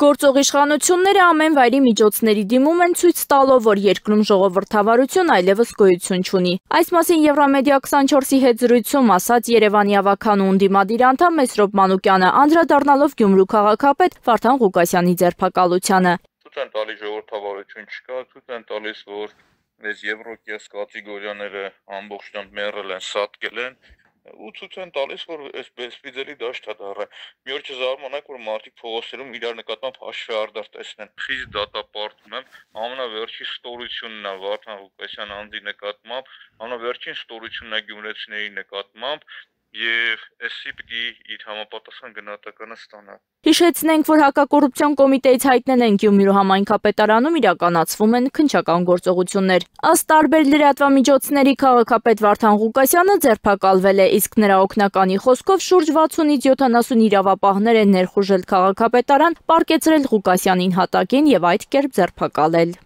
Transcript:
Գործող իշխանությունները ամեն վայրի միջոցների դիմում են ցույց տալով, որ երկրում ժողովրդավարություն այլևս գոյություն չունի։ Այս մասին Եվրամեդիա 24-ի հետ զրույցում ասաց Երևանի ավագանու ընդդիմադիր անդամ Մեսրոպ Մանուկյանը, անդրադառնալով Գյումրու քաղաքապետ Վարդան Ղուկասյանի ձերբակալությանը։ Ցույց են տալիս ժողովրդավարություն չկա, ցույց են տալիս, որ այս եվրոկես կատեգորիաները ամբողջությամբ մեռել են, սատկել են։ Ու ցույց են տալիս, որ այս բեսպիդելի դաշտ է դառը։ Մի օր չզարմանաք, որ մարդիկ փողոցներում իրար նկատմամբ հաշվի արդար տեսնեն։ Խիստ դատապարտում եմ, ամենավերջին ստորությունն է Վարդան Ղուկասյան անձի նկատմամբ, ամենավերջին ստորությունն է գյումրեցիների նկատմամբ եւ էսի պիտի իր համապատասխան գնահատականը ստանա։ Հիշեցնենք, որ հակակոռուպցիոն կոմիտեից հայտնել են Գյումրու համայնքապետարանում իրականացվում են քննչական գործողություններ։ Ըստ տարբեր լրատվամիջոցների քաղաքապետ Վարդան Ղուկասյանը ձերբակալվել է, իսկ նրա օգնականի խոսքով շուրջ 60-ից 70 իրավապահներ են ներխուժել քաղաքապետարան, պառկեցրել Ղուկասյանին հատակին եւ այդ կերպ ձերբակալել։